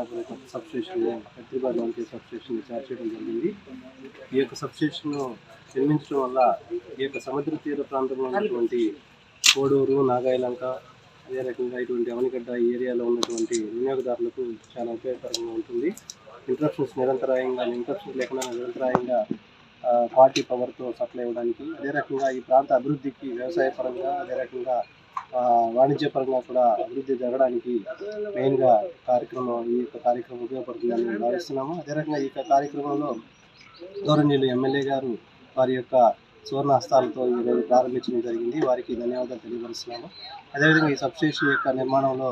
వ్యవస్థాపన కొత్త సబ్స్టేషన్ హైదరాబాద్లోని సబ్స్టేషన్ తయారు చేయడం జరిగింది. ఈ యొక్క సబ్స్టేషన్ను నిర్మించడం వల్ల ఈ యొక్క సముద్ర తీర ప్రాంతంలో ఉన్నటువంటి కోడూరు, నాగాయలంక, అదే రకంగా ఇటువంటి అవనిగడ్డ ఈ ఏరియాలో ఉన్నటువంటి వినియోగదారులకు చాలా ఉపయోగకరంగా ఉంటుంది. ఇంటరప్షన్స్ లేకుండా నిరంతరాయంగా 40 పవర్తో సప్లై ఇవ్వడానికి, అదే రకంగా ఈ ప్రాంత అభివృద్ధికి వ్యవసాయ పరంగా, అదే రకంగా వాణిజ్యపరంగా కూడా అభివృద్ధి జరగడానికి మెయిన్గా ఈ యొక్క కార్యక్రమం ఉపయోగపడుతుందని భావిస్తున్నాము. అదే రకంగా ఈ కార్యక్రమంలో గౌరవనీయులు ఎమ్మెల్యే గారు వారి యొక్క సువర్ణ హస్తాలతో ఈరోజు ప్రారంభించడం జరిగింది. వారికి ధన్యవాదాలు తెలియపరుస్తున్నాము. అదేవిధంగా ఈ సబ్స్టేషన్ యొక్క నిర్మాణంలో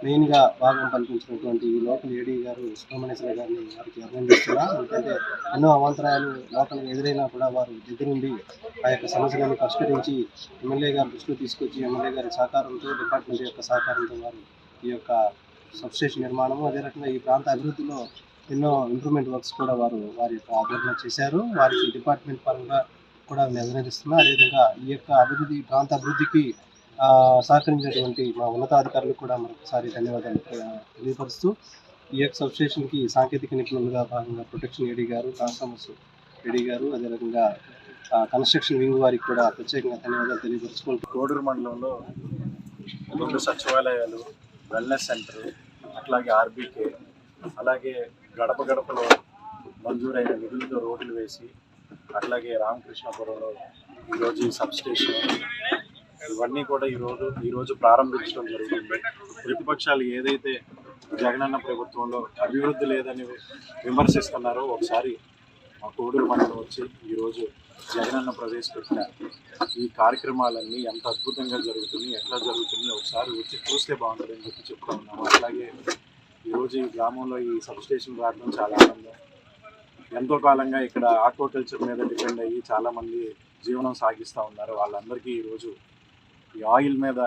మెయిన్గా భాగం కల్పించినటువంటి ఈ లోకల్ ఏడీ గారు సుబ్రహ్మణ్యేశ్వర గారిని వారికి అభినందిస్తున్నాం. ఎందుకంటే ఎన్నో అవాంతరాలు లోకల్గా ఎదురైనా కూడా వారు దగ్గరుండి ఆ యొక్క సమస్యలను పరిష్కరించి ఎమ్మెల్యే గారి దృష్టిలో తీసుకొచ్చి ఎమ్మెల్యే గారి సహకారంతో, డిపార్ట్మెంట్ యొక్క సహకారంతో వారు ఈ యొక్క సబ్స్టేషన్ నిర్మాణము, అదే రకంగా ఈ ప్రాంత అభివృద్ధిలో ఎన్నో ఇంప్రూవ్మెంట్ వర్క్స్ కూడా వారి యొక్క ఆధ్వర్యంలో చేశారు. వారికి డిపార్ట్మెంట్ పరంగా కూడా అభినందిస్తున్నాం. అదేవిధంగా ఈ యొక్క ప్రాంత అభివృద్ధికి సహకరించినటువంటి మా ఉన్నతాధికారులకు కూడా మరొకసారి ధన్యవాదాలు తెలియపరుస్తూ, ఈ యొక్క సబ్స్టేషన్కి సాంకేతిక నిపుణులుగా భాగంగా ప్రొటెక్షన్ ఏడీ గారు, ట్రాన్స్ఫార్మర్స్ ఏడీ గారు, అదే రకంగా కన్స్ట్రక్షన్ వింగ్ వారికి కూడా ప్రత్యేకంగా ధన్యవాదాలు తెలియపరుచుకుంటూ, కోడూరు మండలంలో 2 సచివాలయాలు, వెల్నెస్ సెంటర్, అట్లాగే ఆర్బీకే, అలాగే గడప గడపలో మంజూరైన నిధులతో రోడ్లు వేసి, అట్లాగే రామకృష్ణపురంలో ఈరోజు ఈ సబ్స్టేషన్ ఇవన్నీ కూడా ఈరోజు ప్రారంభించడం జరుగుతుంది. ప్రతిపక్షాలు ఏదైతే జగనన్న ప్రభుత్వంలో అభివృద్ధి లేదని విమర్శిస్తున్నారో ఒకసారి మా కోడూరు మండలం వచ్చి ఈరోజు జగనన్న ప్రవేశపెట్టిన ఈ కార్యక్రమాలన్నీ ఎంత అద్భుతంగా జరుగుతున్నాయి, ఎట్లా జరుగుతున్నాయి ఒకసారి వచ్చి చూస్తే బాగుంటుందని చెప్తా ఉన్నాము. అట్లాగే ఈరోజు ఈ గ్రామంలో ఈ సబ్స్టేషన్ రావడం చాలా ఆనందం. ఎంతో కాలంగా ఇక్కడ ఆక్వాకల్చర్ మీద డిపెండ్ అయ్యి చాలామంది జీవనం సాగిస్తూ ఉన్నారు. వాళ్ళందరికీ ఈరోజు ఈ ఆయిల్ మీద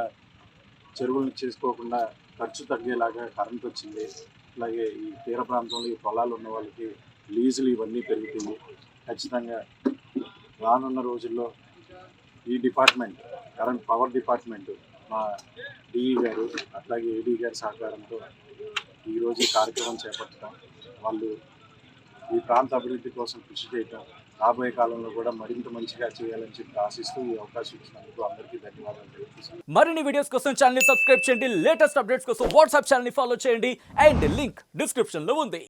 చెరువులను చేసుకోకుండా ఖర్చు తగ్గేలాగా కరెంట్ వచ్చింది. అలాగే ఈ తీర ప్రాంతంలో ఈ పొలాలు ఉన్న వాళ్ళకి లీజులు ఇవన్నీ పెరుగుతాయి. ఖచ్చితంగా రానున్న రోజుల్లో ఈ డిపార్ట్మెంట్ పవర్ డిపార్ట్మెంట్ మా డిఈ గారు అట్లాగే ఏడీ గారి సహకారంతో ఈరోజు ఈ కార్యక్రమం చేపట్టడం, వాళ్ళు ఈ ప్రాంత అభివృద్ధి కోసం కృషి చేయటం, రాబోయే కాలంలో కూడా మరింత మంచిగా చేయాలని చెప్పి ఆశిస్తూ ఈ అవకాశం ఇచ్చినందుకు అందరికీ ధన్యవాదాలు తెలియజేస్తున్నాను. మరిన్ని వీడియోస్ కోసం ఛానల్ ని సబ్స్క్రైబ్ చేయండి, లేటెస్ట్ అప్డేట్స్ కోసం వాట్సాప్ ఛానల్ ని ఫాలో చేయండి అండ్ లింక్ డిస్క్రిప్షన్ లో ఉంది.